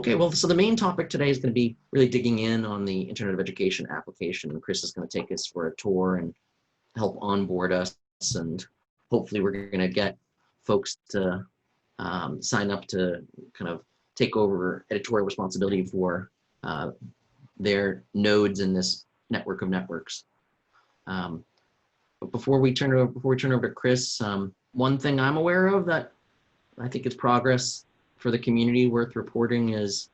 Okay, well, so the main topic today is going to be really digging in on the Internet of Education application. And Chris is going to take us for a tour and help onboard us. And hopefully we're going to get folks to sign up to kind of take over editorial responsibility for their nodes in this network of networks. But before we turn over to Chris, one thing I'm aware of that I think is progress for the community worth reporting is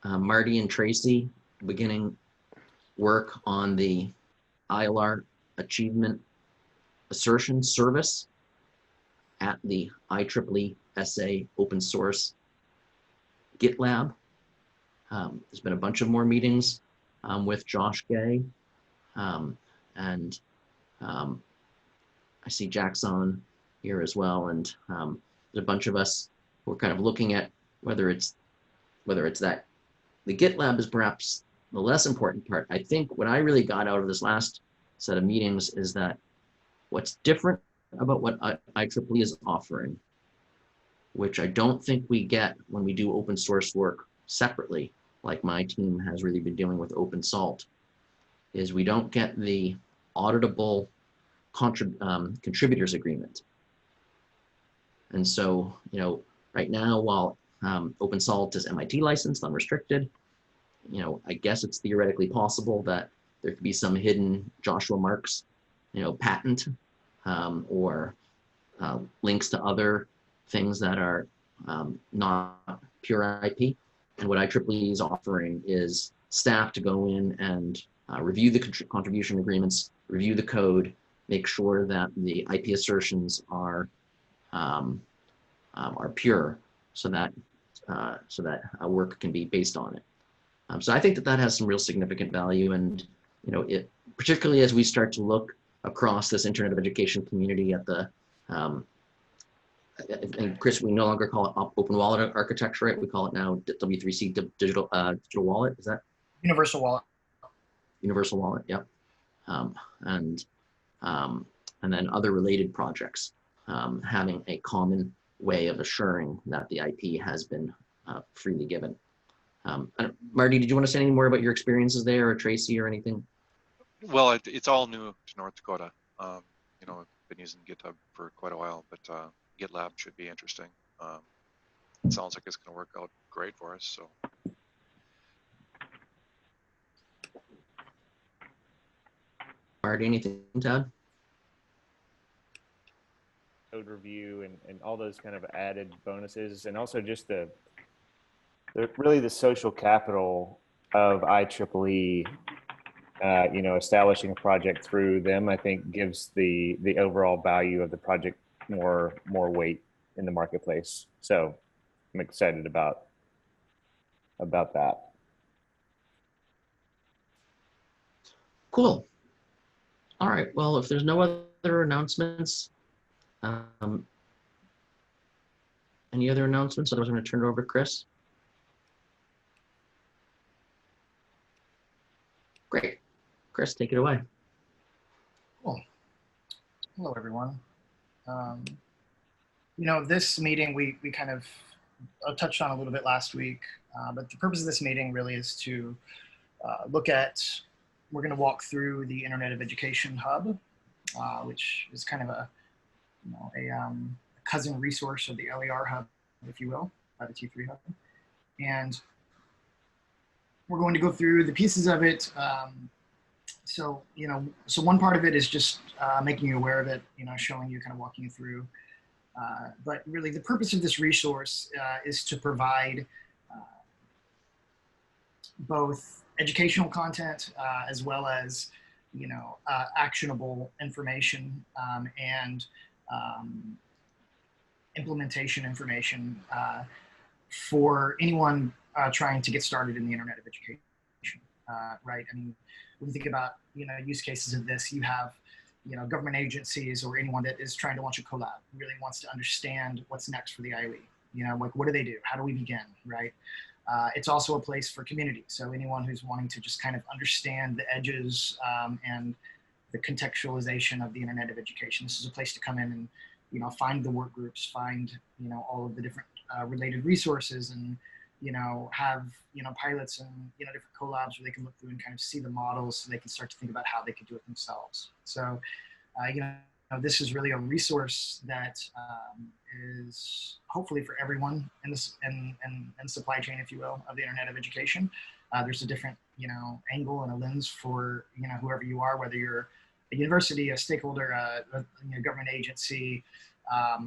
Marty and Tracy beginning work on the ILR Achievement Assertion Service at the IEEE SA open source GitLab. There's been a bunch of more meetings with Josh Gay, and I see Jackson here as well, and there's a bunch of us who are kind of looking at whether it's that the GitLab is perhaps the less important part. I think what I really got out of this last set of meetings is that what's different about what IEEE is offering, which I don't think we get when we do open source work separately, like my team has really been doing with OpenSalt, is we don't get the auditable contributors agreement. And so, you know, right now, while OpenSalt is MIT licensed, unrestricted, you know, I guess it's theoretically possible that there could be some hidden Joshua Marks, you know, patent or links to other things that are not pure IP. And what IEEE is offering is staff to go in and review the contribution agreements, review the code, make sure that the IP assertions are pure, so that work can be based on it. So I think that has some real significant value, and you know, particularly as we start to look across this Internet of Education community at the and Chris, we no longer call it open wallet architecture, right? We call it now W3C, digital wallet. Is that universal wallet? Universal wallet, yep. And then other related projects having a common way of assuring that the IP has been freely given. Marty, did you want to say any more about your experiences there, or Tracy, or anything? Well, it's all new to North Dakota. You know, I've been using GitHub for quite a while, but GitLab should be interesting. It sounds like it's going to work out great for us. So. Marty, anything to add? Code review and all those kind of added bonuses, and also just really the social capital of IEEE. You know, establishing a project through them, I think, gives the overall value of the project more weight in the marketplace. So I'm excited about that. Cool. All right. Well, if there's no other announcements, any other announcements? Otherwise, I'm going to turn it over to Chris. Great. Chris, take it away. Cool. Hello, everyone. You know, this meeting we kind of touched on a little bit last week, but the purpose of this meeting really is to look at, we're going to walk through the Internet of Education Hub, which is kind of a cousin resource of the LER Hub, if you will, the T3 Hub. And we're going to go through the pieces of it. So one part of it is just making you aware of it, you know, showing you, kind of walking you through. But really the purpose of this resource is to provide both educational content as well as, you know, actionable information and implementation information for anyone trying to get started in the Internet of Education, right? I mean, when you think about, you know, use cases of this, you have, you know, government agencies or anyone that is trying to launch a collab, really wants to understand what's next for the IoE. You know, like, what do they do? How do we begin, right? It's also a place for community. So anyone who's wanting to just kind of understand the edges and the contextualization of the Internet of Education, this is a place to come in and, you know, find the work groups, find, you know, all of the different related resources and, have, pilots and, different collabs where they can look through and kind of see the models so they can start to think about how they could do it themselves. So, this is really a resource that is hopefully for everyone in this in supply chain, if you will, of the Internet of Education. There's a different, angle and a lens for, whoever you are, whether you're a university, a stakeholder, a government agency, a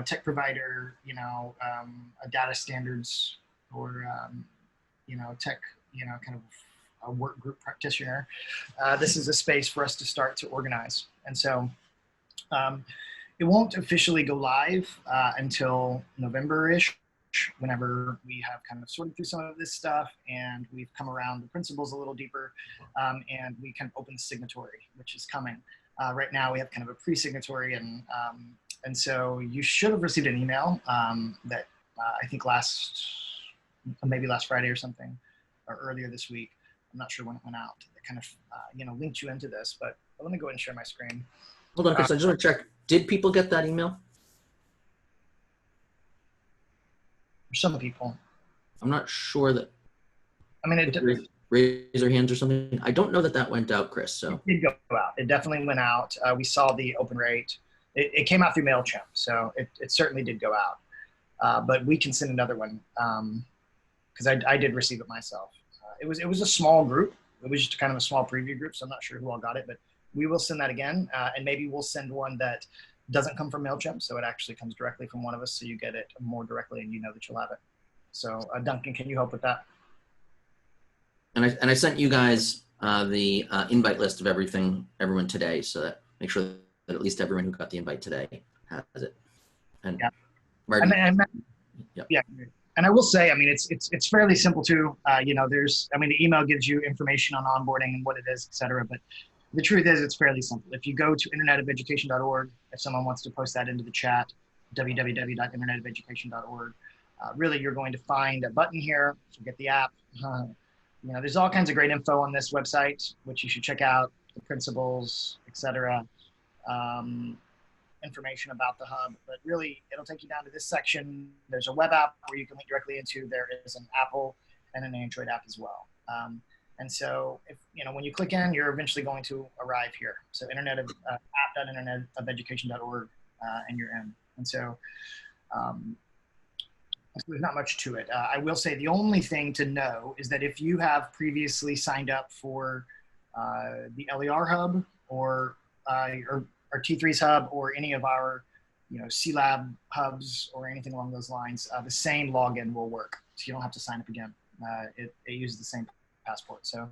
tech provider, a data standards or, tech, kind of a work group practitioner. This is a space for us to start to organize. And so it won't officially go live until November-ish, whenever we have kind of sorted through some of this stuff and we've come around the principles a little deeper, and we kind of open the signatory, which is coming. Right now we have kind of a pre-signatory, and so you should have received an email that I think maybe last Friday or something, or earlier this week. I'm not sure when it went out. That kind of, linked you into this, but let me go ahead and share my screen. Hold on, Chris, I just want to check. Did people get that email? For some people. I'm not sure that. I mean, it raise their hands or something. I don't know that went out, Chris. So it did go out. It definitely went out. We saw the open rate. It came out through MailChimp, so it certainly did go out. But we can send another one because I did receive it myself. It was a small group. It was just kind of a small preview group, so I'm not sure who all got it, but we will send that again, and maybe we'll send one that doesn't come from MailChimp, so it actually comes directly from one of us, so you get it more directly and you know that you'll have it. So Duncan, can you help with that? And I sent you guys the invite list of everyone today, so that make sure that at least everyone who got the invite today has it. And yeah, Marty, yeah. And I will say, I mean, it's fairly simple too. The email gives you information on onboarding and what it is, et cetera. But the truth is, it's fairly simple. If you go to internetofeducation.org, if someone wants to post that into the chat, www.internetofeducation.org, really, you're going to find a button here to get the app. There's all kinds of great info on this website, which you should check out, the principles, et cetera. Information about the hub, but really it'll take you down to this section. There's a web app where you can link directly into. There is an Apple and an Android app as well. And so if when you click in, you're eventually going to arrive here. So app.internetofeducation.org, and you're in. And so there's not much to it. I will say the only thing to know is that if you have previously signed up for the LER hub or T3's hub or any of our, C-Lab hubs or anything along those lines, the same login will work. So you don't have to sign up again. It uses the same passport. So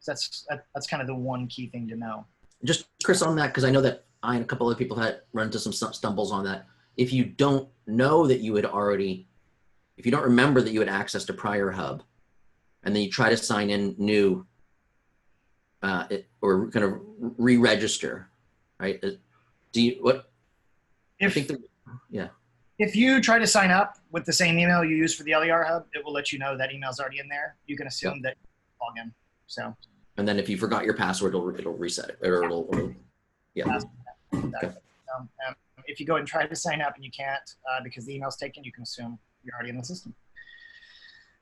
that's kind of the one key thing to know. Just Chris on that, because I know that I and a couple other people had run into some stumbles on that. If you don't know that you had already, if you don't remember that you had accessed a prior hub, and then you try to sign in new, or kind of re-register, right? Do you, what? If, I think if you try to sign up with the same email you use for the LER hub, it will let you know that email's already in there. You can assume that you log in. So. And then if you forgot your password, it'll reset it, or it'll yeah. Okay. If you go and try to sign up and you can't because the email's taken, you can assume you're already in the system.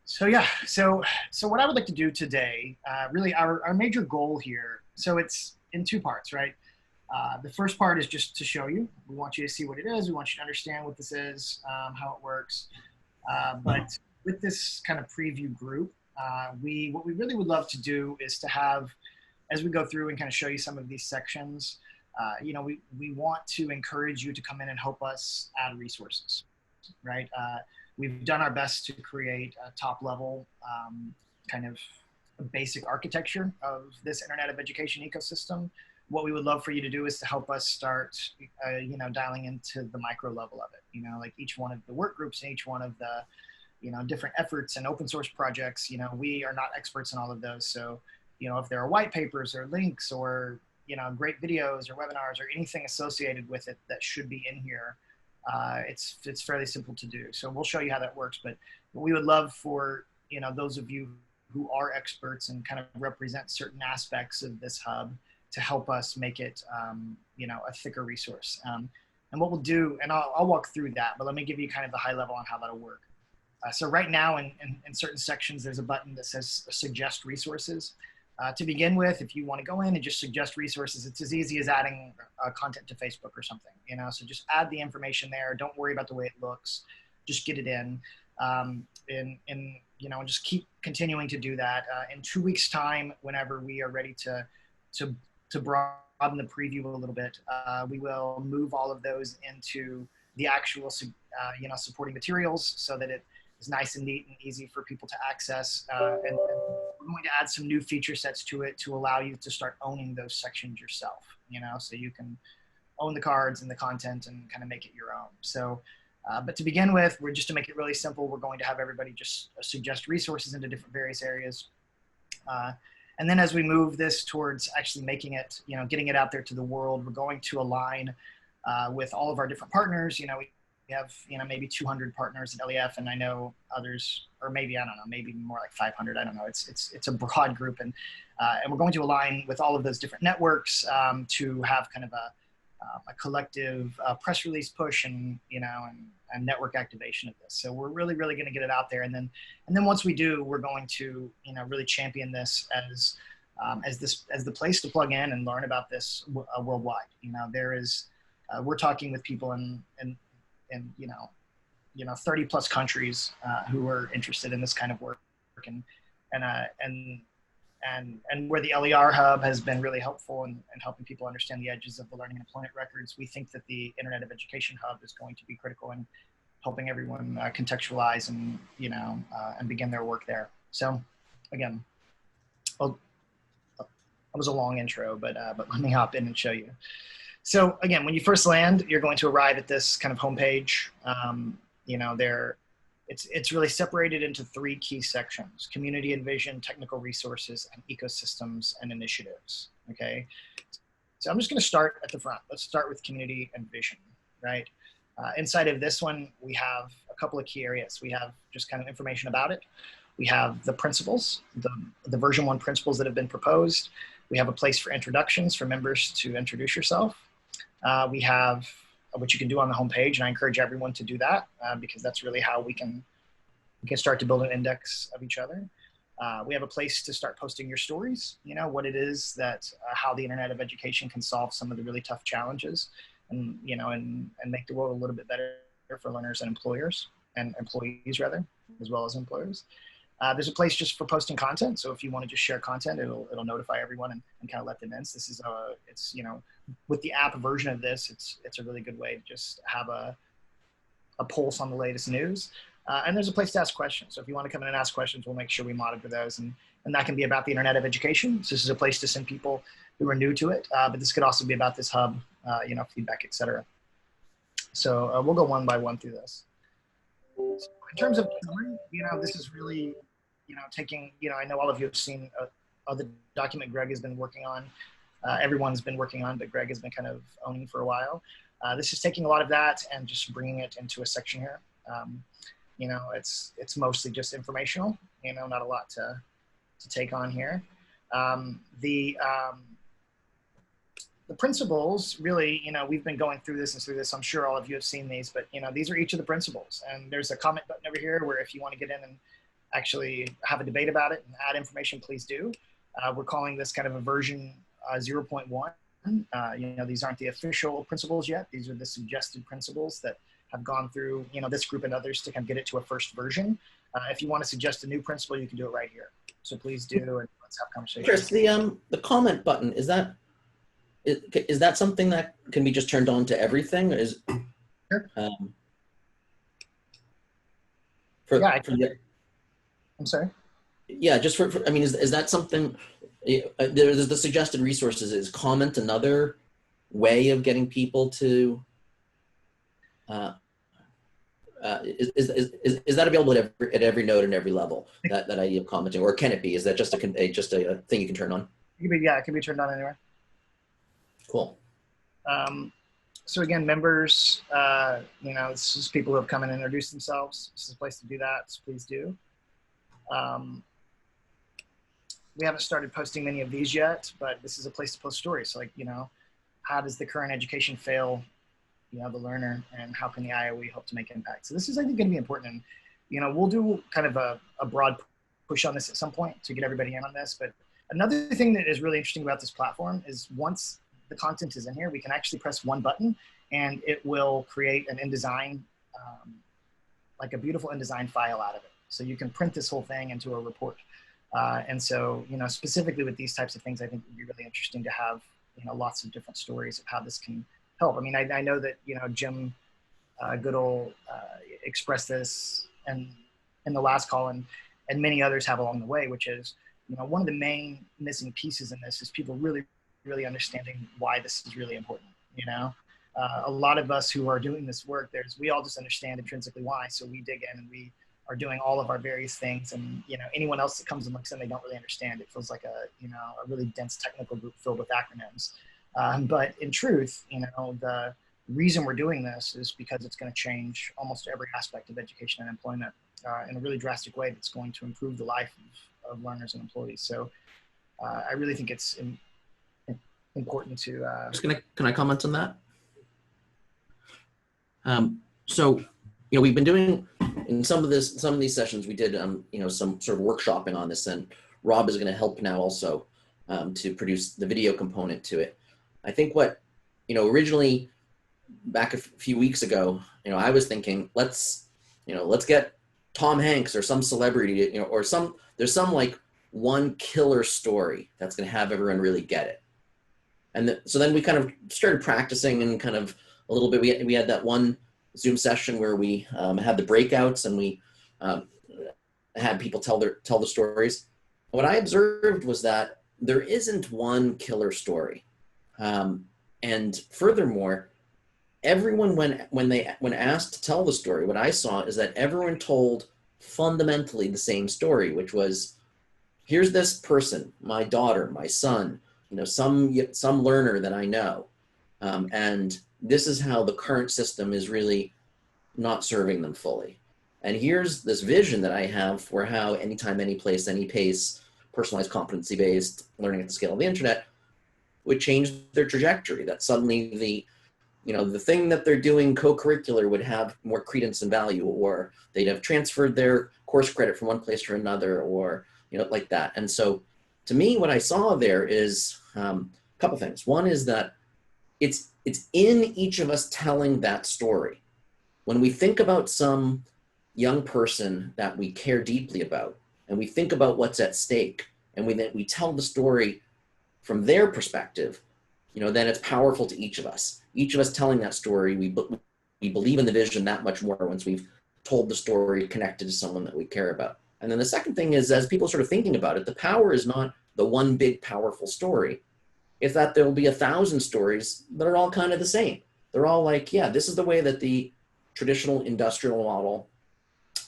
So yeah, so what I would like to do today, really our major goal here, so it's in two parts, right? The first part is just to show you. We want you to see what it is. We want you to understand what this is, how it works. But with this kind of preview group, what we really would love to do is to have, as we go through and kind of show you some of these sections, we want to encourage you to come in and help us add resources, right? We've done our best to create a top level kind of basic architecture of this Internet of Education ecosystem. What we would love for you to do is to help us start, dialing into the micro level of it. Like each one of the work groups and each one of the, different efforts and open source projects. We are not experts in all of those. So, if there are white papers or links or, great videos or webinars or anything associated with it that should be in here, it's fairly simple to do. So we'll show you how that works. But we would love for, those of you who are experts and kind of represent certain aspects of this hub to help us make it, a thicker resource. And what we'll do, and I'll walk through that, but let me give you kind of the high level on how that'll work. So right now in certain sections, there's a button that says suggest resources. To begin with, if you want to go in and just suggest resources, it's as easy as adding content to Facebook or something, so just add the information there. Don't worry about the way it looks. Just get it in. And just keep continuing to do that. In 2 weeks' time, whenever we are ready to broaden the preview a little bit, we will move all of those into the actual, supporting materials so that it is nice and neat and easy for people to access. And we're going to add some new feature sets to it to allow you to start owning those sections yourself, so you can own the cards and the content and kind of make it your own. So, but to begin with, we're just to make it really simple, we're going to have everybody just suggest resources into different various areas. And then as we move this towards actually making it, getting it out there to the world, we're going to align with all of our different partners. We have, maybe 200 partners at LEF, and I know others, or maybe, I don't know, maybe more like 500. I don't know. It's a broad group, and we're going to align with all of those different networks to have kind of a collective press release push and network activation of this. So we're really going to get it out there, and then once we do, we're going to really champion this as the place to plug in and learn about this worldwide. There is we're talking with people in 30 plus countries who are interested in this kind of work, and where the LER Hub has been really helpful in helping people understand the edges of the learning and employment records. We think that the Internet of Education Hub is going to be critical in helping everyone contextualize and and begin their work there. So again, that was a long intro, but let me hop in and show you. So again, when you first land, you're going to arrive at this kind of homepage. It's really separated into 3 key sections: community and vision, technical resources, and ecosystems and initiatives. Okay. So I'm just going to start at the front. Let's start with community and vision, right? Inside of this one, we have a couple of key areas. We have just kind of information about it. We have the principles, the version 1 principles that have been proposed. We have a place for introductions for members to introduce yourself. We have what you can do on the homepage, and I encourage everyone to do that because that's really how we can start to build an index of each other. We have a place to start posting your stories, what it is that, how the Internet of Education can solve some of the really tough challenges and, and make the world a little bit better for learners and employers, and employees rather, as well as employers. There's a place just for posting content. So if you want to just share content, it'll notify everyone and kind of let them in. So this is it's, with the app version of this, it's a really good way to just have a pulse on the latest news. And there's a place to ask questions. So if you want to come in and ask questions, we'll make sure we monitor those. And that can be about the Internet of Education. So this is a place to send people who are new to it. But this could also be about this hub, feedback, et cetera. So we'll go one by one through this. So in terms of, this is really, taking, I know all of you have seen the document Greg has been working on. Everyone's been working on, but Greg has been kind of owning for a while. This is taking a lot of that and just bringing it into a section here. It's mostly just informational, not a lot to take on here. The principles really, we've been going through this and through this. I'm sure all of you have seen these, but these are each of the principles. And there's a comment button over here where if you want to get in and actually have a debate about it and add information, please do. We're calling this kind of a version 0.1. These aren't the official principles yet. These are the suggested principles that have gone through, this group and others to kind of get it to a first version. If you want to suggest a new principle, you can do it right here. So please do, and let's have conversations. Chris, the comment button, is that something that can be just turned on to everything? Sure. I'm sorry? Yeah, just for I mean, is that something, there's the suggested resources, is comment another way of getting people to, is that available at every node and every level, that idea of commenting, or can it be? Is that just a thing you can turn on? It can be turned on anywhere. Cool. So again, members, this is people who have come and introduced themselves. This is a place to do that, so please do. We haven't started posting many of these yet, but this is a place to post stories. So how does the current education fail, the learner, and how can the IoE help to make impact? So this is, I think, going to be important. we'll do kind of a broad push on this at some point to get everybody in on this. But another thing that is really interesting about this platform is once the content is in here, we can actually press one button and it will create an InDesign, like a beautiful InDesign file out of it. So you can print this whole thing into a report. And so, specifically with these types of things, I think it would be really interesting to have, lots of different stories of how this can help. I mean, I know that, Jim Goodall expressed this and in the last call, and many others have along the way, which is, one of the main missing pieces in this is people really, really understanding why this is really important. A lot of us who are doing this work, we all just understand intrinsically why. So we dig in and we are doing all of our various things, and anyone else that comes and looks in, they don't really understand. It feels like a really dense technical group filled with acronyms. But in truth, the reason we're doing this is because it's going to change almost every aspect of education and employment in a really drastic way that's going to improve the life of learners and employees. So I really think it's important to. Can I comment on that? So, we've been doing in some of these sessions, we did, some sort of workshopping on this, and Rob is going to help now also to produce the video component to it. I think what, originally back a few weeks ago, I was thinking, let's get Tom Hanks or some celebrity, or there's some like one killer story that's going to have everyone really get it. And so then we kind of started practicing and kind of a little bit, we had that one Zoom session where we had the breakouts and we had people tell the stories. What I observed was that there isn't one killer story. And furthermore, everyone, when asked to tell the story, what I saw is that everyone told fundamentally the same story, which was, here's this person, my daughter, my son, some learner that I know, and this is how the current system is really not serving them fully. And here's this vision that I have for how anytime, any place, any pace, personalized competency-based learning at the scale of the internet would change their trajectory, that suddenly the thing that they're doing co-curricular would have more credence and value, or they'd have transferred their course credit from one place to another, or, like that. And so to me, what I saw there is a couple things. One is that it's in each of us telling that story. When we think about some young person that we care deeply about, and we think about what's at stake, and we tell the story from their perspective, then it's powerful to each of us. Each of us telling that story, we believe in the vision that much more once we've told the story connected to someone that we care about. And then the second thing is, as people sort of thinking about it, the power is not the one big powerful story. It's that there'll be 1,000 stories that are all kind of the same. They're all like, yeah, this is the way that the traditional industrial model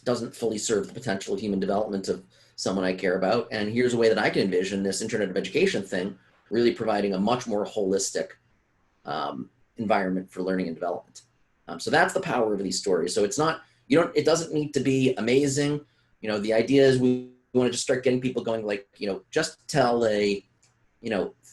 doesn't fully serve the potential of human development of someone I care about. And here's a way that I can envision this Internet of Education thing really providing a much more holistic environment for learning and development. So that's the power of these stories. So it's not, it doesn't need to be amazing. The idea is we want to just start getting people going, like, just tell a,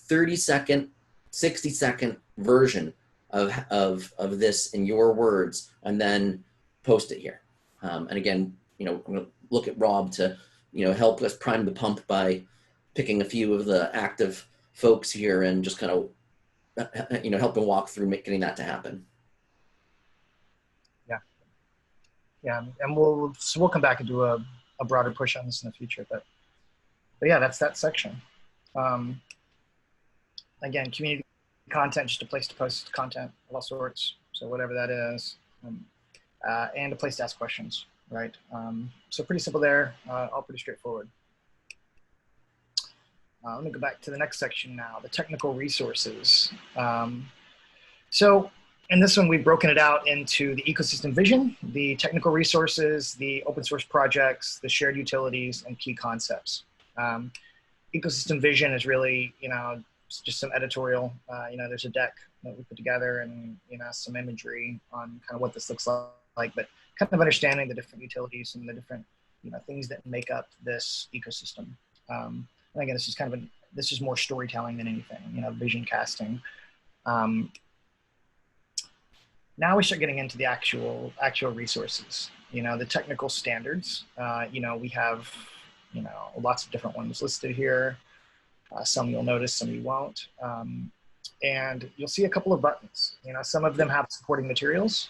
30-second, 60-second version of this in your words, and then post it here. And again, I'm going to look at Rob to, help us prime the pump by picking a few of the active folks here and just kind of, helping walk through getting that to happen. Yeah, and we'll come back and do a broader push on this in the future. But yeah, that's that section. Again, community content, just a place to post content of all sorts. So whatever that is, and a place to ask questions, right? So pretty simple there, all pretty straightforward. Let me go back to the next section now, the technical resources. So in this one, we've broken it out into the ecosystem vision, the technical resources, the open source projects, the shared utilities, and key concepts. Ecosystem vision is really, just some editorial, there's a deck that we put together and, some imagery on kind of what this looks like, but kind of understanding the different utilities and the different, things that make up this ecosystem. And again, this is this is more storytelling than anything, vision casting. Now we start getting into the actual resources. the technical standards. We have, lots of different ones listed here. Some you'll notice, some you won't. And you'll see a couple of buttons. Some of them have supporting materials.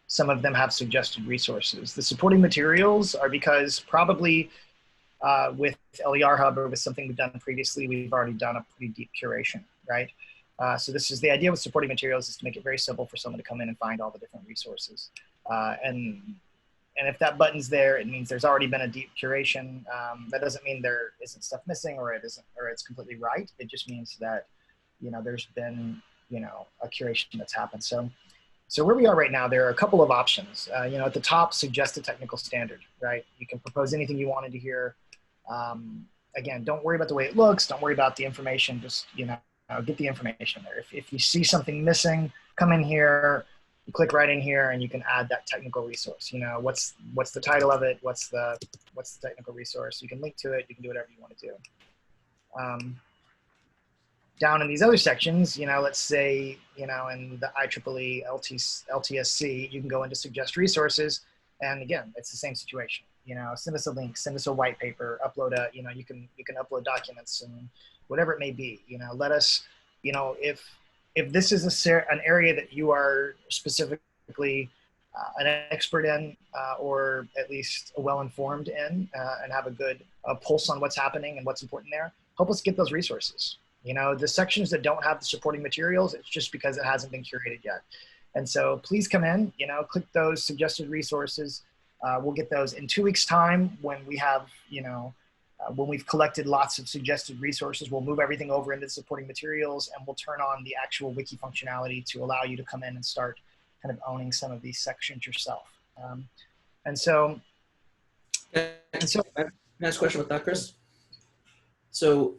Some of them have suggested resources. The supporting materials are because probably with LER Hub or with something we've done previously, we've already done a pretty deep curation, right? So this is the idea with supporting materials, is to make it very simple for someone to come in and find all the different resources. And if that button's there, it means there's already been a deep curation. That doesn't mean there isn't stuff missing or it's completely right. It just means that, there's been, a curation that's happened. So where we are right now, there are a couple of options. At the top, suggest a technical standard, right? You can propose anything you wanted to hear. Again, don't worry about the way it looks. Don't worry about the information. Just, get the information there. If you see something missing, come in here, you click right in here, and you can add that technical resource. What's the title of it? What's the technical resource? You can link to it. You can do whatever you want to do. Down in these other sections, let's say, in the IEEE LTSC, you can go into suggest resources. And again, it's the same situation. Send us a link, send us a white paper, upload you can upload documents and whatever it may be. Let us, if this is an area that you are specifically an expert in, or at least well-informed in, and have a good pulse on what's happening and what's important there, help us get those resources. The sections that don't have the supporting materials, it's just because it hasn't been curated yet. And so please come in, click those suggested resources. We'll get those in 2 weeks' time when we have, when we've collected lots of suggested resources. We'll move everything over into the supporting materials, and we'll turn on the actual wiki functionality to allow you to come in and start kind of owning some of these sections yourself. And so, Can I ask a question with that, Chris? So,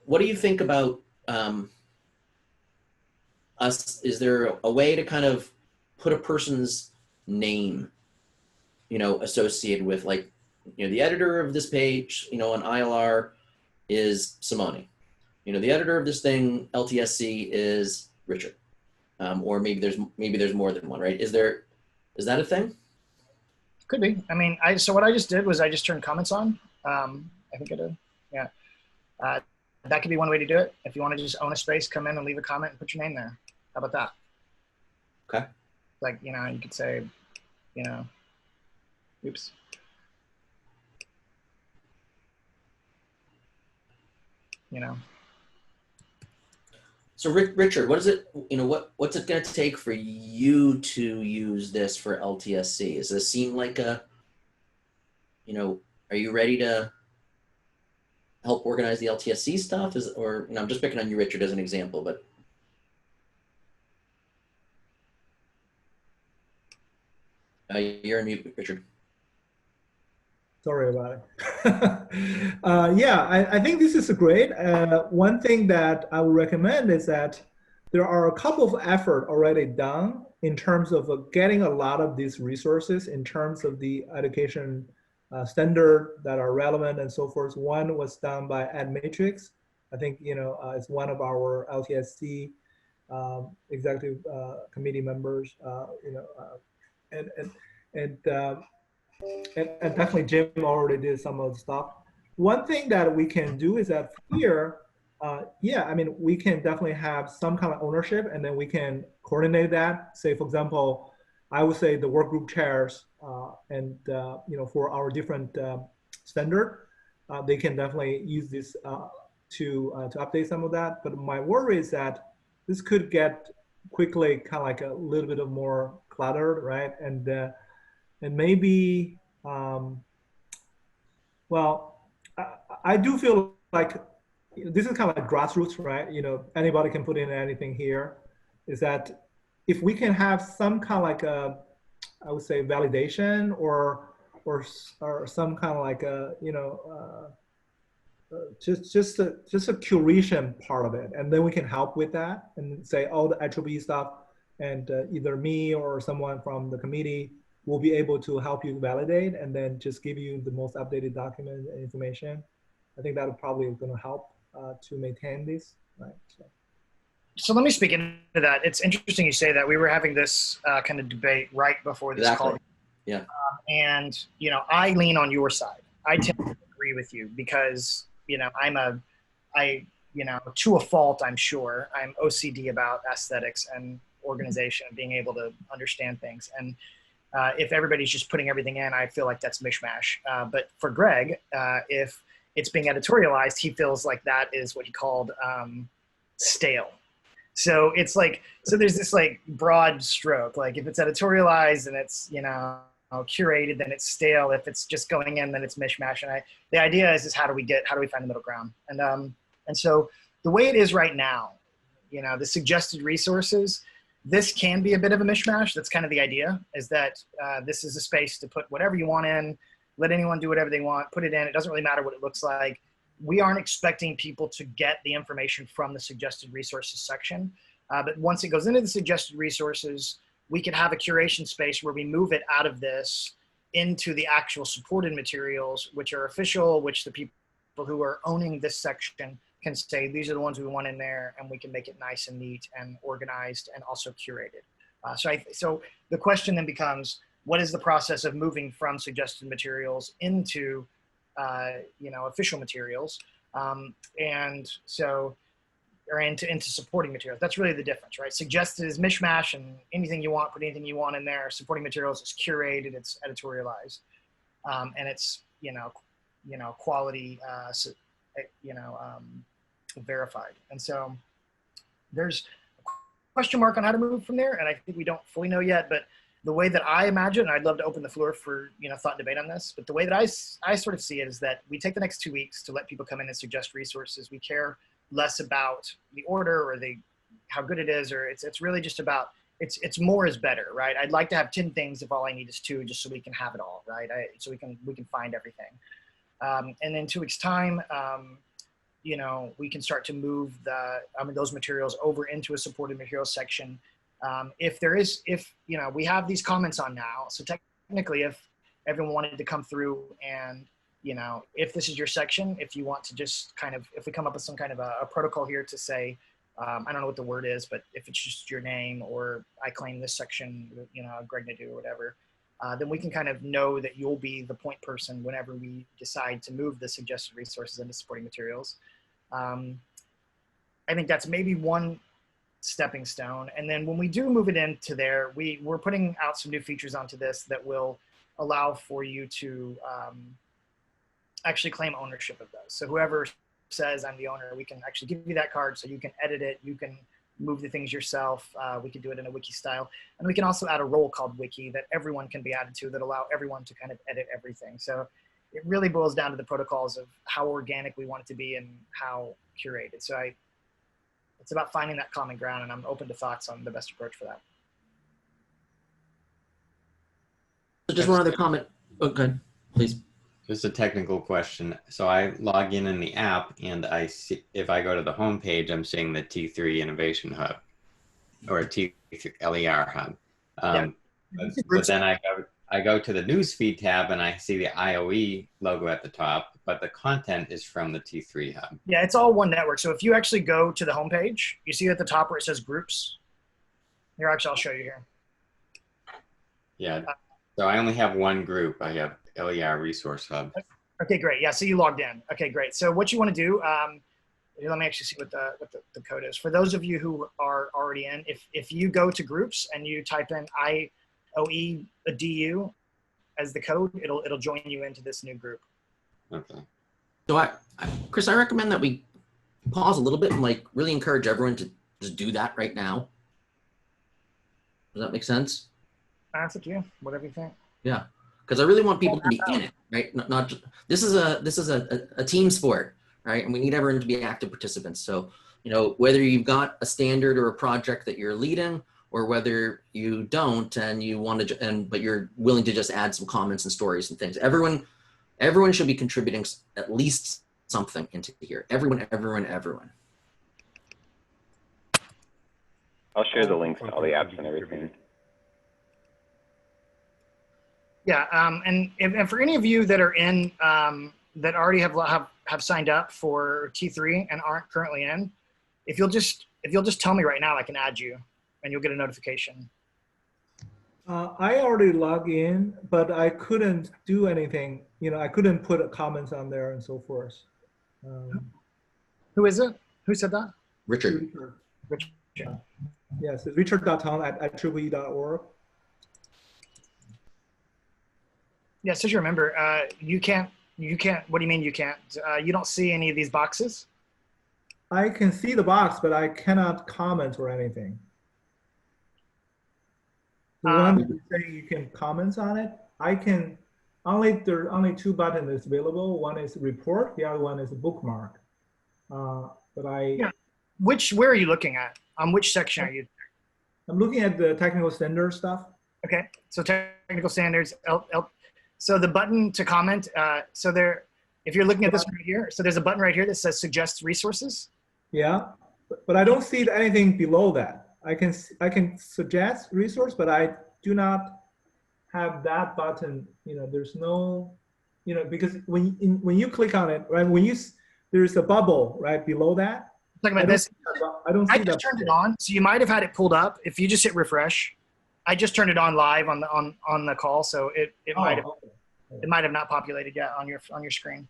what do you think about us? Is there a way to kind of put a person's name, associated with, like, the editor of this page, on ILR is Simone. The editor of this thing, LTSC, is Richard. Or maybe there's more than one, right? Is that a thing? Could be. I mean, so what I just did was I just turned comments on. I think I did. Yeah. That could be one way to do it. If you want to just own a space, come in and leave a comment and put your name there. How about that? Okay. Like, you could say, oops. So Richard, what is it, what's it going to take for you to use this for LTSC? Does this seem like are you ready to help organize the LTSC stuff? I'm just picking on you, Richard, as an example, but. You're on mute, Richard. Sorry about it. Yeah, I think this is great. One thing that I would recommend is that there are a couple of efforts already done in terms of getting a lot of these resources in terms of the education standard that are relevant and so forth. One was done by AdMatrix. I think, it's one of our LTSC executive committee members, and definitely Jim already did some of the stuff. One thing that we can do is that here, we can definitely have some kind of ownership, and then we can coordinate that. Say, for example, I would say the work group chairs, for our different standard, they can definitely use this to update some of that. But my worry is that this could get quickly kind of like a little bit of more cluttered, right? And maybe, I do feel like this is kind of like grassroots, right? Anybody can put in anything here. Is that if we can have some kind of like I would say validation or some kind of like just a curation part of it, and then we can help with that and say all the IEEE stuff, and either me or someone from the committee will be able to help you validate and then just give you the most updated document and information. I think that probably is going to help to maintain this, right? So let me speak into that. It's interesting you say that. We were having this kind of debate right before this call. Yeah. And, you know, I lean on your side. I tend to agree with you because, you know, you know, to a fault, I'm sure, I'm OCD about aesthetics and organization and being able to understand things. And if everybody's just putting everything in, I feel like that's mishmash. But for Greg, if it's being editorialized, he feels like that is what he called stale. So it's like, so there's this like broad stroke. Like if it's editorialized and it's, you know, curated, then it's stale. If it's just going in, then it's mishmash. And the idea is how do we find the middle ground? And so the way it is right now, you know, the suggested resources, this can be a bit of a mishmash. That's kind of the idea, is that this is a space to put whatever you want in, let anyone do whatever they want, put it in. It doesn't really matter what it looks like. We aren't expecting people to get the information from the suggested resources section. But once it goes into the suggested resources, we can have a curation space where we move it out of this into the actual supported materials, which are official, which the people who are owning this section can say, these are the ones we want in there, and we can make it nice and neat and organized and also curated. So the question then becomes, what is the process of moving from suggested materials into, you know, official materials? And so, or into supporting materials. That's really the difference, right? Suggested is mishmash and anything you want, put anything you want in there. Supporting materials is curated, it's editorialized, and it's, you know, quality, verified. And so there's a question mark on how to move from there. And I think we don't fully know yet, but the way that I imagine, and I'd love to open the floor for, you know, thought and debate on this, but the way that I sort of see it is that we take the next 2 weeks to let people come in and suggest resources. We care less about the order or how good it is, or it's really just about, it's more is better, right? I'd like to have 10 things if all I need is 2, just so we can have it all, right? So we can find everything. And in 2 weeks time, you know, we can start to move those materials over into a supported materials section. If you know, we have these comments on now, so technically if everyone wanted to come through and, you know, if this is your section, if you want to just kind of, if we come up with some kind of a protocol here to say, I don't know what the word is, but if it's just your name or I claim this section, you know, Greg Nadeau or whatever, then we can kind of know that you'll be the point person whenever we decide to move the suggested resources into supporting materials. I think that's maybe one stepping stone. And then when we do move it into there, we're putting out some new features onto this that will allow for you to actually claim ownership of those. So whoever says I'm the owner, we can actually give you that card so you can edit it, you can move the things yourself. We can do it in a wiki style. And we can also add a role called wiki that everyone can be added to that allow everyone to kind of edit everything. So it really boils down to the protocols of how organic we want it to be and how curated. So it's about finding that common ground, and I'm open to thoughts on the best approach for that. So just one other comment. Oh, go ahead, please. Just a technical question. So I log in the app, and I see, if I go to the home page, I'm seeing the T3 Innovation Hub or T3 LER Hub. Yeah. But then I go to the newsfeed tab and I see the IoE logo at the top, but the content is from the T3 Hub. Yeah, it's all one network. So if you actually go to the homepage, you see at the top where it says groups. Here, actually, I'll show you here. Yeah. So I only have one group. I have LER Resource Hub. Okay, great. Yeah, so you logged in. Okay, great. So what you want to do, let me actually see what the code is. For those of you who are already in, if you go to groups and you type in IoE DU as the code, it'll join you into this new group. Okay. So Chris, I recommend that we pause a little bit and like really encourage everyone to just do that right now. Does that make sense? That's up to you, whatever you think. Yeah, because I really want people to be in it, right? Not just, this is a team sport, right? And we need everyone to be active participants. So, you know, whether you've got a standard or a project that you're leading, or whether you don't and you want to, but you're willing to just add some comments and stories and things. Everyone should be contributing at least something into here. Everyone. I'll share the links to all the apps and everything. Yeah, and for any of you that are in, that already have signed up for T3 and aren't currently in, if you'll just tell me right now, I can add you, and you'll get a notification. I already logged in, but I couldn't do anything. I couldn't put comments on there and so forth. Who is it? Who said that? Richard. Richard. Yes, it's richard.tom@IEEE.org. Yeah, so you remember, you can't, what do you mean you can't? You don't see any of these boxes? I can see the box, but I cannot comment or anything. The one that you're saying you can comment on it, I can, there are only two buttons available. One is report, the other one is bookmark. Yeah. Where are you looking at? On which section are you? I'm looking at the technical standard stuff. Okay, so technical standards, so the button to comment, if you're looking at this right here, so there's a button right here that says suggest resources. Yeah, but I don't see anything below that. I can suggest resource, but I do not have that button. There's no, because when you click on it, right, there's a bubble right below that. Talking about this, I don't see that. I just turned it on, so you might have had it pulled up. If you just hit refresh, I just turned it on live on the call, so it might have not populated yet on your screen.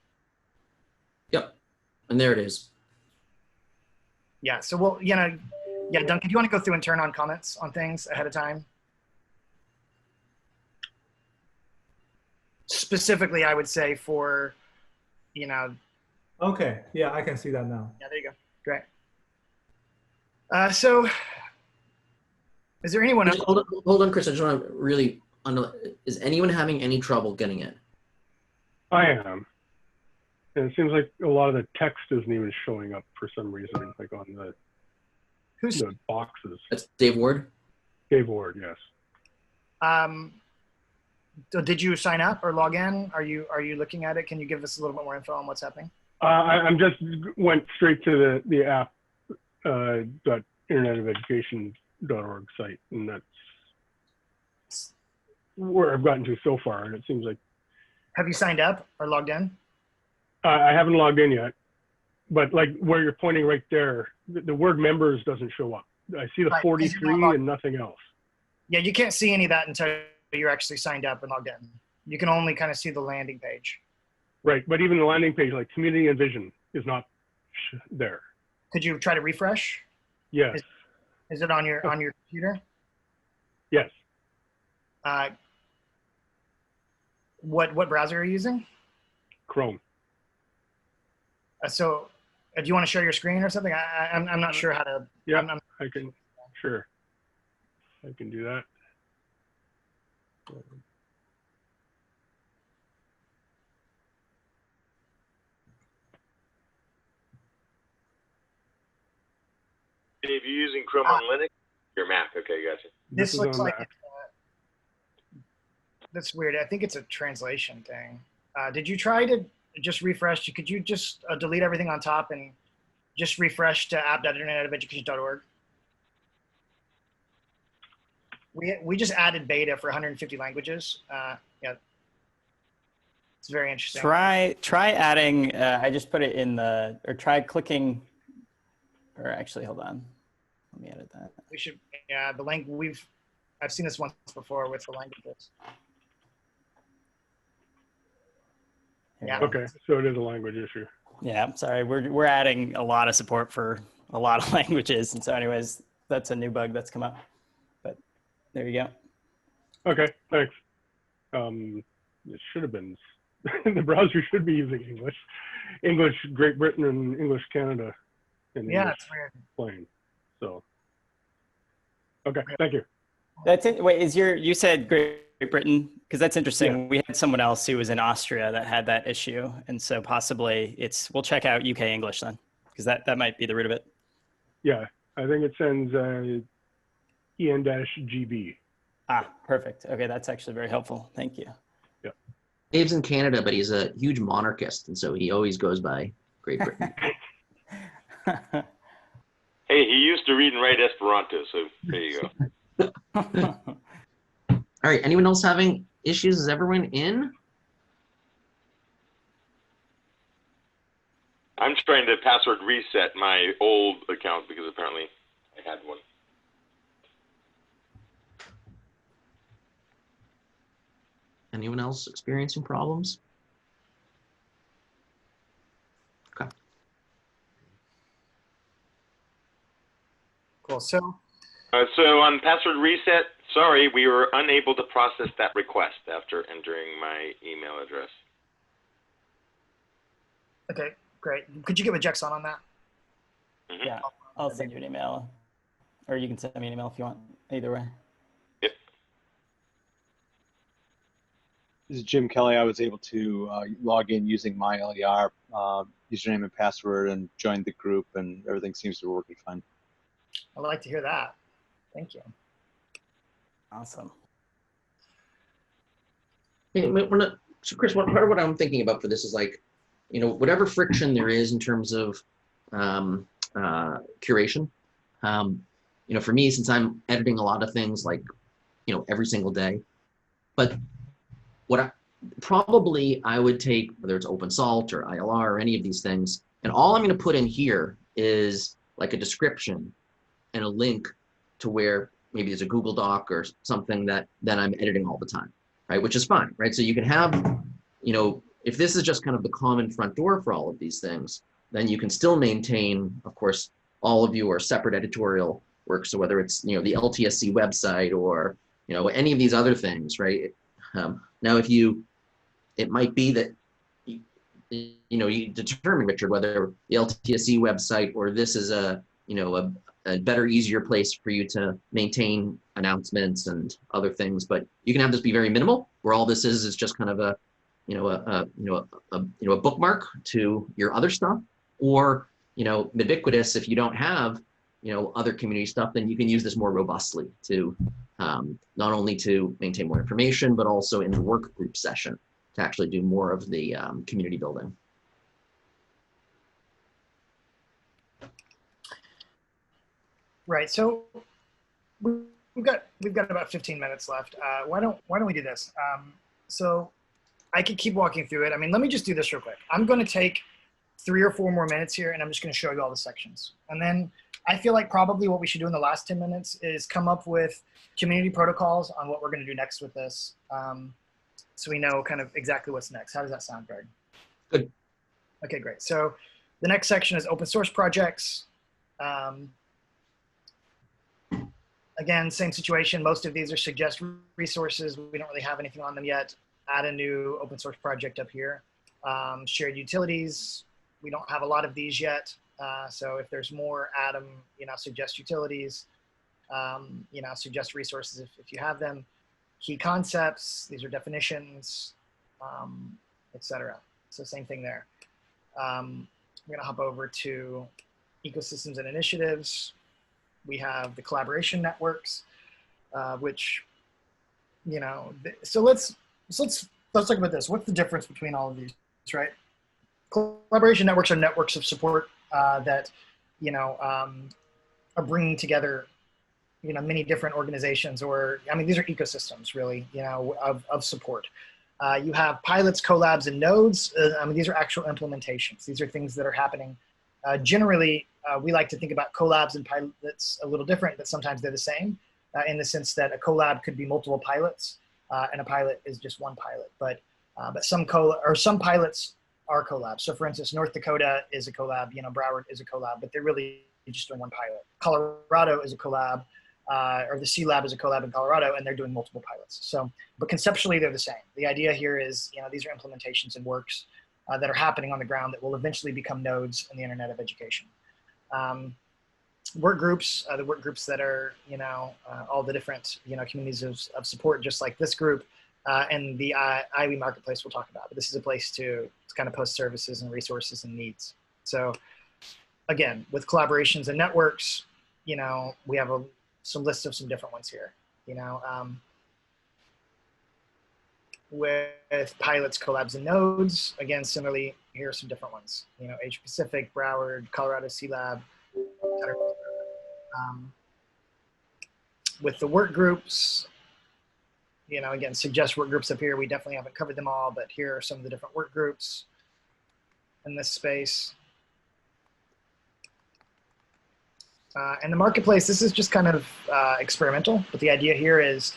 Yep, and there it is. Yeah. So yeah, Duncan, do you want to go through and turn on comments on things ahead of time? Specifically, I would say for, Okay. Yeah, I can see that now. Yeah, there you go. Great. So, is there anyone else? Hold on, Chris. I just want to really, is anyone having any trouble getting it? I am. And it seems like a lot of the text isn't even showing up for some reason, like on the boxes. That's Dave Ward? Dave Ward, yes. Did you sign up or log in? Are you looking at it? Can you give us a little bit more info on what's happening? I'm just went straight to the app .internetofeducation.org site, and that's where I've gotten to so far. And it seems like. Have you signed up or logged in? I haven't logged in yet, but like where you're pointing right there, the word members doesn't show up. I see the 43 and nothing else. Yeah, you can't see any of that until you're actually signed up and logged in. You can only kind of see the landing page. Right, but even the landing page, like community and vision, is not there. Could you try to refresh? Yes. Is it on your computer? Yes. What browser are you using? Chrome. So, do you want to share your screen or something? I'm not sure how to. Yeah, I can. Sure, I can do that. Dave, you're using Chrome on Linux? Your Mac, okay, gotcha. This looks like that's weird. I think it's a translation thing. Did you try to just refresh? Could you just delete everything on top and just refresh to app.internetofeducation.org? We just added beta for 150 languages. Yeah, it's very interesting. Try adding. I just put it in or try clicking. Or actually, hold on. Let me edit that. We should. Yeah, I've seen this once before with the languages. Yeah. Okay, so it is a language issue. Yeah, I'm sorry. We're adding a lot of support for a lot of languages, and so, anyways, that's a new bug that's come up. But there you go. Okay, thanks. It should have been. The browser should be using English Great Britain and English Canada. Yeah, it's weird. Plain. So. Okay, thank you. That's it. Wait, you said Great Britain? Because that's interesting. Yeah. We had someone else who was in Austria that had that issue. And so possibly we'll check out UK English then, because that might be the root of it. Yeah, I think it sends en-gb. Ah, perfect. Okay, that's actually very helpful. Thank you. Yeah. Dave's in Canada, but he's a huge monarchist, and so he always goes by Great Britain. Hey, he used to read and write Esperanto, so there you go. All right, anyone else having issues? Is everyone in? I'm trying to password reset my old account because apparently I had one. Anyone else experiencing problems? Okay. Cool. So So on password reset, sorry, we were unable to process that request after entering my email address. okay, great. Could you get with Jackson on that? Mhm. Yeah, I'll send you an email, or you can send me an email if you want. Either way. Yep. This is Jim Kelly. I was able to log in using my LER username and password and joined the group, and everything seems to be working fine. I'd like to hear that. Thank you. Awesome. Hey, so Chris, part of what I'm thinking about for this is like, you know, whatever friction there is in terms of curation, you know, for me, since I'm editing a lot of things like, you know, every single day, but what I would take, whether it's OpenSalt or ILR or any of these things, and all I'm going to put in here is like a description and a link to where maybe there's a Google Doc or something that I'm editing all the time, right? Which is fine, right? So you can have, you know, if this is just kind of the common front door for all of these things, then you can still maintain, of course, all of your separate editorial work. So whether it's, you know, the LTSC website or, you know, any of these other things, right? Now, it might be that, you know, you determine, Richard, whether the LTSC website or this is a, you know, a better, easier place for you to maintain announcements and other things. But you can have this be very minimal, where all this is just kind of a, you know, a bookmark to your other stuff, or, you know, ubiquitous. If you don't have, you know, other community stuff, then you can use this more robustly to not only to maintain more information, but also in the work group session to actually do more of the community building. Right. So we've got about 15 minutes left. Why don't we do this? So I could keep walking through it. I mean, let me just do this real quick. I'm going to take 3 or 4 more minutes here, and I'm just going to show you all the sections. And then I feel like probably what we should do in the last 10 minutes is come up with community protocols on what we're going to do next with this, so we know kind of exactly what's next. How does that sound, Greg? Good. Okay, great. So the next section is open source projects. Again, same situation. Most of these are suggest resources. We don't really have anything on them yet. Add a new open source project up here. Shared utilities. We don't have a lot of these yet. So if there's more, add them, you know, suggest utilities, you know, suggest resources if you have them. Key concepts, these are definitions, etc. So same thing there. We're gonna hop over to ecosystems and initiatives. We have the collaboration networks, which, you know, so let's talk about this. What's the difference between all of these, right? Collaboration networks are networks of support that, you know, are bringing together, you know, many different organizations, or, I mean, these are ecosystems really, you know, of support. You have pilots, collabs, and nodes. I mean, these are actual implementations. These are things that are happening. Generally, we like to think about collabs and pilots a little different, but sometimes they're the same in the sense that a collab could be multiple pilots, and a pilot is just one pilot. But some pilots are collabs. So for instance, North Dakota is a collab, you know, Broward is a collab, but they're really just doing one pilot. Colorado is a collab, or the C Lab is a collab in Colorado, and they're doing multiple pilots. So, but conceptually they're the same. The idea here is, you know, these are implementations and works that are happening on the ground that will eventually become nodes in the Internet of Education. Work groups, the work groups that are, you know, all the different, you know, communities of support, just like this group, and the IoE marketplace we'll talk about. But this is a place to kind of post services and resources and needs. So again, with collaborations and networks, you know, we have some lists of some different ones here, you know, with pilots, collabs, and nodes. Again, similarly, here are some different ones, you know, Asia Pacific, Broward, Colorado C Lab, etc. With the work groups, you know, again, suggest work groups up here. We definitely haven't covered them all, but here are some of the different work groups in this space. And the marketplace, this is just kind of experimental, but the idea here is,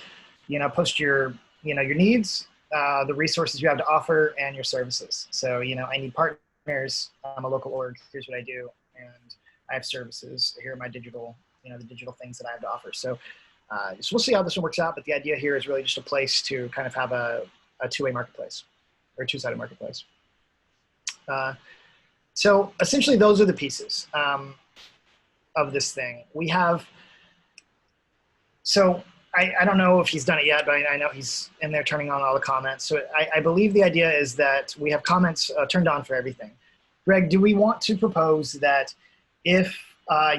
you know, post your, you know, your needs, the resources you have to offer and your services. So, you know, I need partners. I'm a local org. Here's what I do. And I have services. Here are my digital, you know, the digital things that I have to offer. So, so we'll see how this one works out. But the idea here is really just a place to kind of have a two-way marketplace or a two-sided marketplace. So essentially, those are the pieces of this thing. We have, so I don't know if he's done it yet, but I know he's in there turning on all the comments. So I believe the idea is that we have comments turned on for everything. Greg, do we want to propose that if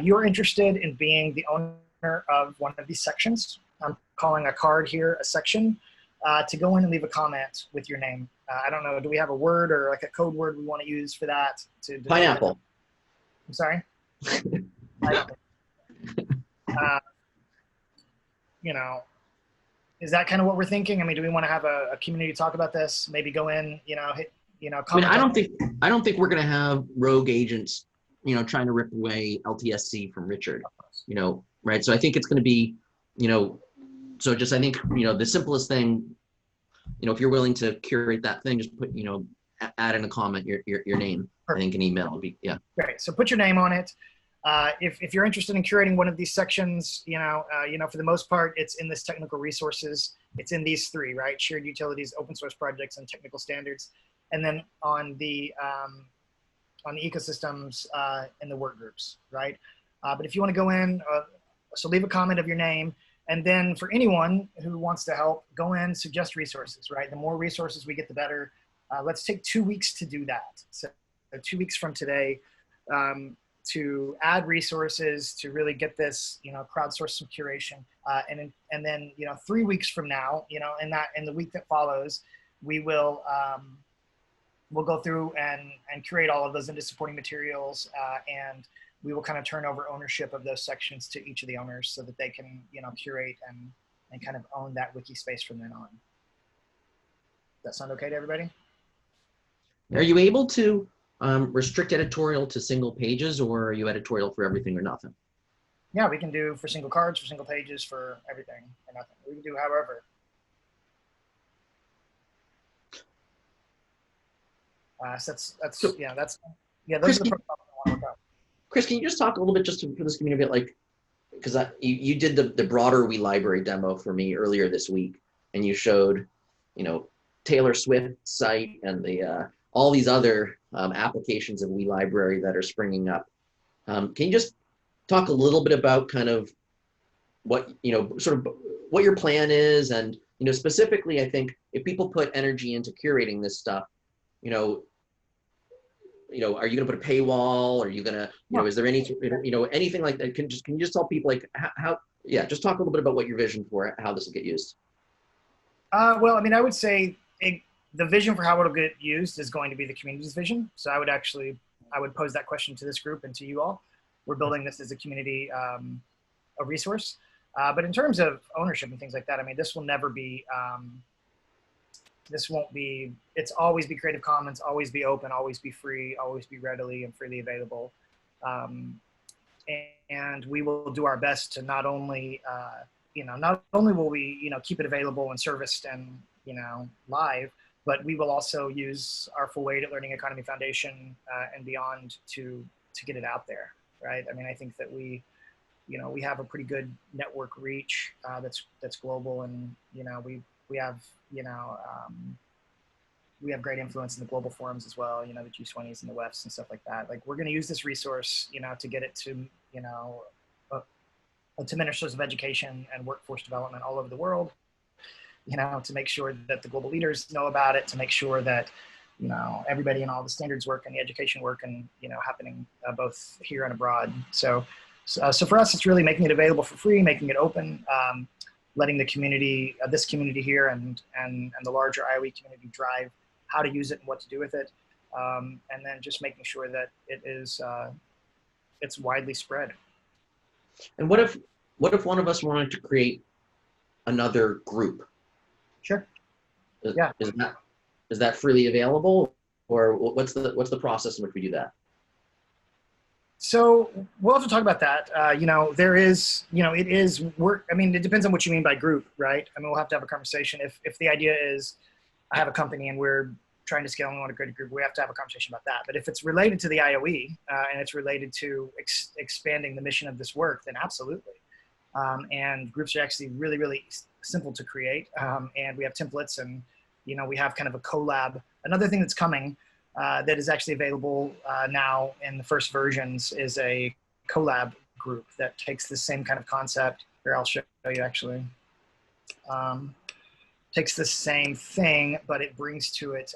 you're interested in being the owner of one of these sections, I'm calling a card here a section, to go in and leave a comment with your name. I don't know, do we have a word or like a code word we want to use for that? Pineapple. I'm sorry? Pineapple. You know, is that kind of what we're thinking? I mean, do we want to have a community talk about this? Maybe go in, you know, hit, you know, I mean, I don't think we're going to have rogue agents, you know, trying to rip away LTSC from Richard, you know, right? So I think it's going to be, you know, so just, I think, you know, the simplest thing, you know, if you're willing to curate that thing, just put, you know, add in a comment, your name. Perfect. I think an email would be, yeah. Great. So put your name on it. If you're interested in curating one of these sections, you know, for the most part, it's in this technical resources. It's in these three, right? Shared utilities, open source projects, and technical standards. And then on the ecosystems in the work groups, right? But if you want to go in, so leave a comment of your name. And then for anyone who wants to help, go in, suggest resources, right? The more resources we get, the better. Let's take 2 weeks to do that. So 2 weeks from today, to add resources, to really get this, you know, crowdsource some curation. And then, you know, 3 weeks from now, you know, in the week that follows, we will, we'll go through and curate all of those into supporting materials, and we will kind of turn over ownership of those sections to each of the owners so that they can, you know, curate and kind of own that wiki space from then on. Does that sound okay to everybody? Are you able to restrict editorial to single pages, or are you editorial for everything or nothing? Yeah, we can do for single cards, for single pages, for everything or nothing. We can do however. So that's yeah, those Chris, are the protocols I want to work out. Chris, can you just talk a little bit just for this community, like, because you did the broader We Library demo for me earlier this week, and you showed, you know, Taylor Swift site and the all these other applications of We Library that are springing up. Can you just talk a little bit about kind of what, you know, sort of what your plan is, and, you know, specifically, I think if people put energy into curating this stuff, you know, are you going to put a paywall? Are you going to, you know, is there any, you know, anything like that? Can you just tell people like how, yeah, just talk a little bit about what your vision for how this will get used. Well, I mean, I would say the vision for how it'll get used is going to be the community's vision. So I would pose that question to this group and to you all. We're building this as a community, a resource. But in terms of ownership and things like that, I mean, this will never be, this won't be, it's always be Creative Commons, always be open, always be free, always be readily and freely available. And we will do our best to not only, you know, not only will we, you know, keep it available and serviced and, you know, live, but we will also use our full weight at Learning Economy Foundation and beyond to get it out there, right? I mean, I think that we, you know, we have a pretty good network reach that's global, and, you know, we have, you know, we have great influence in the global forums as well, you know, the G20s and the WEFs and stuff like that. Like, we're going to use this resource, you know, to get it to, you know, to ministers of education and workforce development all over the world, you know, to make sure that the global leaders know about it, to make sure that, you know, everybody in all the standards work and the education work and, you know, happening both here and abroad. So for us, it's really making it available for free, making it open, letting the community, this community here and the larger IoE community drive how to use it and what to do with it. And then just making sure that it is, it's widely spread. And what if one of us wanted to create another group? Sure. Yeah. Is that freely available, or what's the process in which we do that? So we'll have to talk about that. You know, there is, you know, it is work. I mean, it depends on what you mean by group, right? I mean, we'll have to have a conversation. If the idea is, I have a company and we're trying to scale and we want to create a group, we have to have a conversation about that. But if it's related to the IoE and it's related to expanding the mission of this work, then absolutely. And groups are actually really, really simple to create. And we have templates and, you know, we have kind of a collab. Another thing that's coming that is actually available now in the first versions is a collab group that takes the same kind of concept. Here, I'll show you actually. Takes the same thing, but it brings to it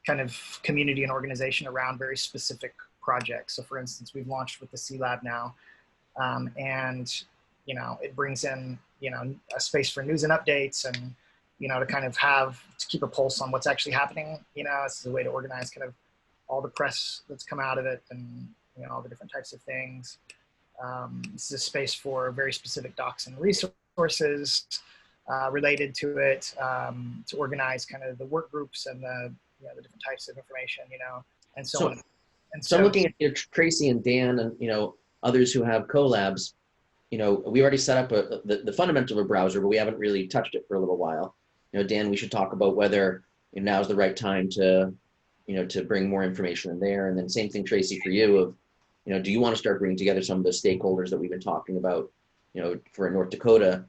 kind of community and organization around very specific projects. So for instance, we've launched with the C Lab now, and you know, it brings in, you know, a space for news and updates and, you know, to kind of to keep a pulse on what's actually happening. You know, this is a way to organize kind of all the press that's come out of it and, you know, all the different types of things. This is a space for very specific docs and resources related to it, to organize kind of the work groups and the, you know, the different types of information, you know, and so on. And so I'm looking at you, Tracy and Dan and, you know, others who have collabs. You know, we already set up the fundamental of a browser, but we haven't really touched it for a little while. You know, Dan, we should talk about whether, you know, now's the right time to, you know, to bring more information in there. And then same thing, Tracy, for you of, you know, do you want to start bringing together some of the stakeholders that we've been talking about, you know, for a North Dakota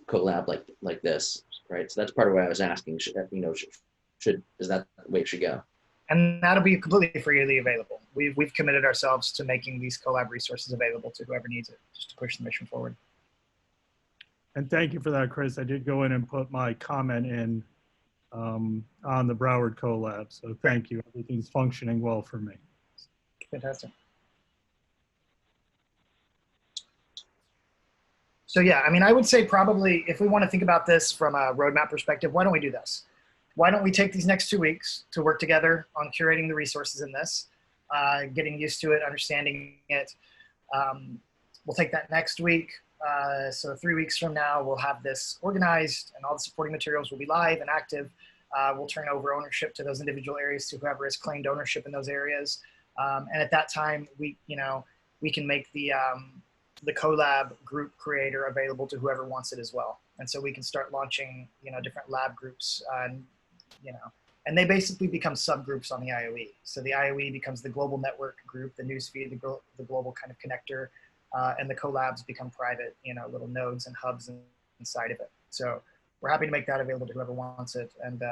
collab like this, right? So that's part of what I was asking. Should, you know, is that the way it should go? And that'll be completely freely available. We've committed ourselves to making these collab resources available to whoever needs it, just to push the mission forward. And thank you for that, Chris. I did go in and put my comment in on the Broward collab. So thank you. Everything's functioning well for me. Fantastic. So yeah, I mean, I would say probably if we want to think about this from a roadmap perspective, why don't we do this? Why don't we take these next 2 weeks to work together on curating the resources in this, getting used to it, understanding it. We'll take that next week. So 3 weeks from now, we'll have this organized and all the supporting materials will be live and active. We'll turn over ownership to those individual areas to whoever has claimed ownership in those areas. And at that time, we can make the collab group creator available to whoever wants it as well. And so we can start launching, you know, different lab groups, you know, and they basically become subgroups on the IoE. So the IoE becomes the global network group, the newsfeed, the global kind of connector, and the collabs become private, you know, little nodes and hubs inside of it. So we're happy to make that available to whoever wants it. And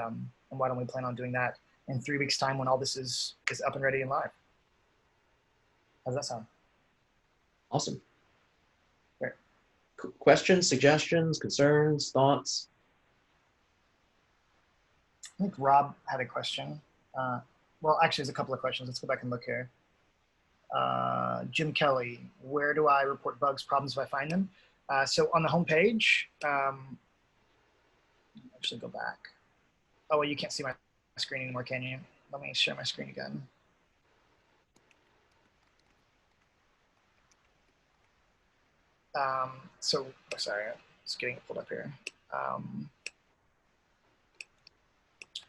why don't we plan on doing that in 3 weeks' time when all this is up and ready and live? How does that sound? Awesome. Great. Questions, suggestions, concerns, thoughts? I think Rob had a question. Well, actually, there's a couple of questions. Let's go back and look here. Jim Kelly, where do I report bugs, problems if I find them? So on the home page, actually go back. Oh, well, you can't see my screen anymore, can you? Let me share my screen again. So, sorry, it's getting it pulled up here.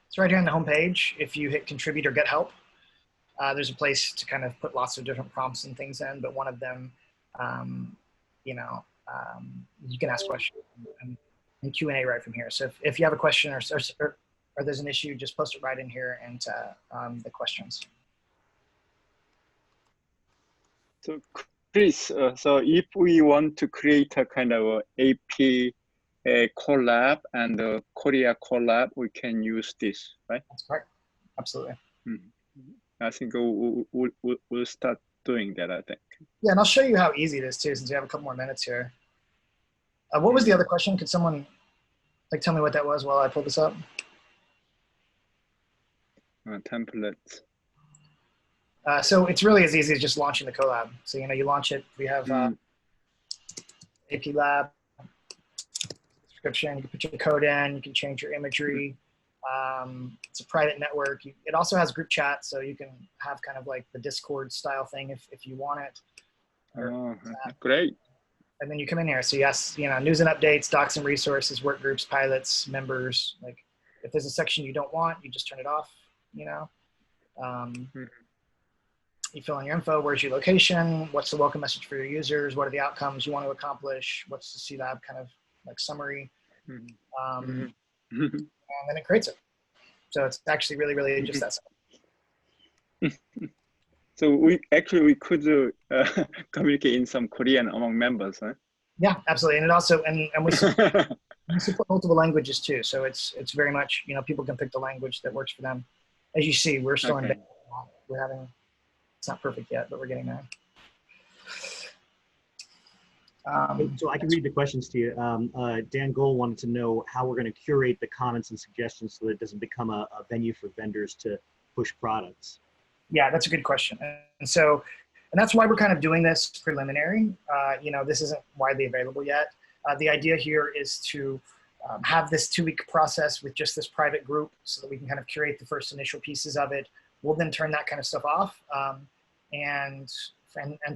So right here on the home page, if you hit contribute or get help, there's a place to kind of put lots of different prompts and things in, but one of them, you know, you can ask questions and Q&A right from here. So if you have a question or there's an issue, just post it right in here into the questions. So Chris, so if we want to create a kind of AP collab and the Korea collab, we can use this, right? That's correct. Absolutely. I think we'll start doing that, I think. Yeah, and I'll show you how easy it is too, since we have a couple more minutes here. What was the other question? Could someone tell me what that was while I pull this up? Templates. So it's really as easy as just launching the collab. So, you know, you launch it. We have AP Lab description. You can put your code in. You can change your imagery. It's a private network. It also has group chat, so you can have kind of like the Discord style thing if you want it. Oh, great. And then you come in here. So yes, you know, news and updates, docs and resources, work groups, pilots, members. Like if there's a section you don't want, you just turn it off, you know. You fill in your info. Where's your location? What's the welcome message for your users? What are the outcomes you want to accomplish? What's the C Lab kind of like summary? and then it creates it. So it's actually really, really just that simple. So we could communicate in some Korean among members, huh? Yeah, absolutely. And it also, and we support multiple languages too. So it's very much, you know, people can pick the language that works for them. As you see, we're still in beta. We're having, it's not perfect yet, but we're getting there. So I can read the questions to you. Dan Gold wanted to know how we're going to curate the comments and suggestions so that it doesn't become a venue for vendors to push products. Yeah, that's a good question. And so, and that's why we're kind of doing this preliminary. You know, this isn't widely available yet. The idea here is to have this 2-week process with just this private group so that we can kind of curate the first initial pieces of it. We'll then turn that kind of stuff off. And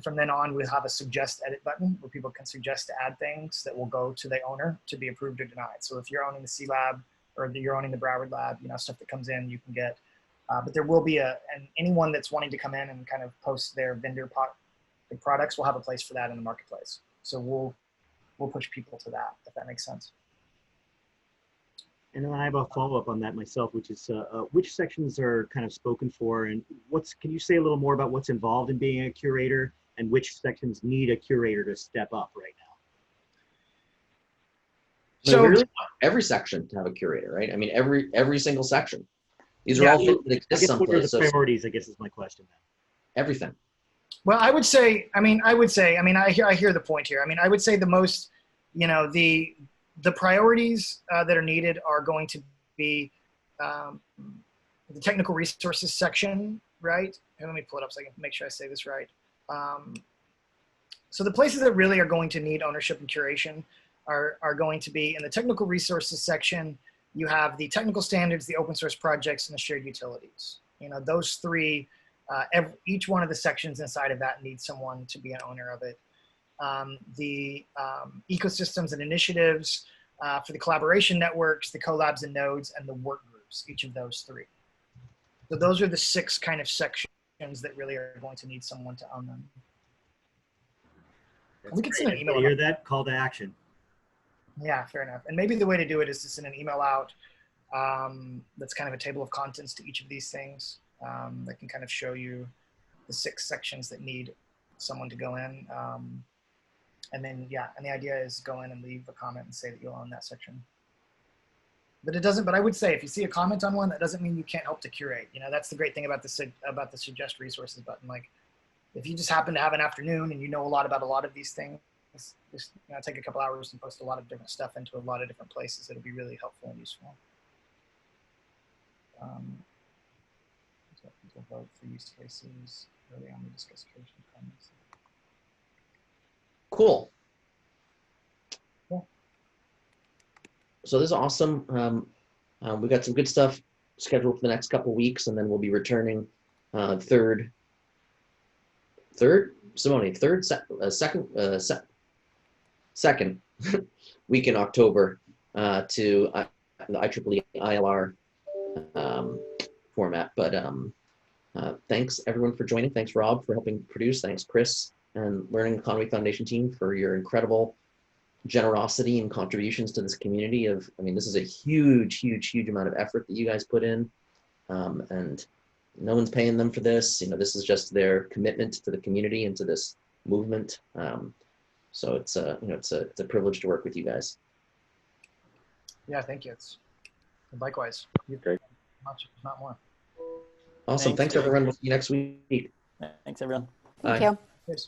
from then on, we'll have a suggest edit button where people can suggest to add things that will go to the owner to be approved or denied. So if you're owning the C Lab or you're owning the Broward Lab, you know, stuff that comes in, you can get. But there will be and anyone that's wanting to come in and kind of post their vendor products will have a place for that in the marketplace. So we'll push people to that, if that makes sense. And then I have a follow-up on that myself, which is which sections are kind of spoken for, and can you say a little more about what's involved in being a curator and which sections need a curator to step up right now? So we really want every section to have a curator, right? I mean, every single section. These are all things that exist someplace. What are the priorities, I guess, is my question then. Everything. Well, I hear the point here. I mean, I would say the most, you know, the priorities that are needed are going to be the technical resources section, right? And let me pull it up so I can make sure I say this right. So the places that really are going to need ownership and curation are going to be in the technical resources section. You have the technical standards, the open source projects, and the shared utilities. You know, those three, each one of the sections inside of that needs someone to be an owner of it. The ecosystems and initiatives for the collaboration networks, the collabs and nodes, and the work groups, each of those three. So those are the 6 kind of sections that really are going to need someone to own them. We can send an email. Hear that? Call to action. Yeah, fair enough. And maybe the way to do it is to send an email out that's kind of a table of contents to each of these things that can kind of show you the 6 sections that need someone to go in. And then, yeah, and the idea is go in and leave a comment and say that you'll own that section. But it doesn't, but I would say if you see a comment on one, that doesn't mean you can't help to curate. You know, that's the great thing about the suggest resources button. Like if you just happen to have an afternoon and you know a lot about a lot of these things, just take a couple hours and post a lot of different stuff into a lot of different places. It'll be really helpful and useful. So people vote for use cases early on the discussion comments. Cool. Yeah. So this is awesome. We got some good stuff scheduled for the next couple weeks, and then we'll be returning second week in October to the IEEE ILR format. But thanks everyone for joining. Thanks Rob for helping produce. Thanks Chris and Learning Economy Foundation team for your incredible generosity and contributions to this community of, I mean, this is a huge amount of effort that you guys put in, and no one's paying them for this. You know, this is just their commitment to the community and to this movement. So it's it's a privilege to work with you guys. Yeah, thank you. It's likewise. Great. Much, if not more. Awesome. Thanks everyone. We'll see you next week. Thanks everyone. Bye. Thank you.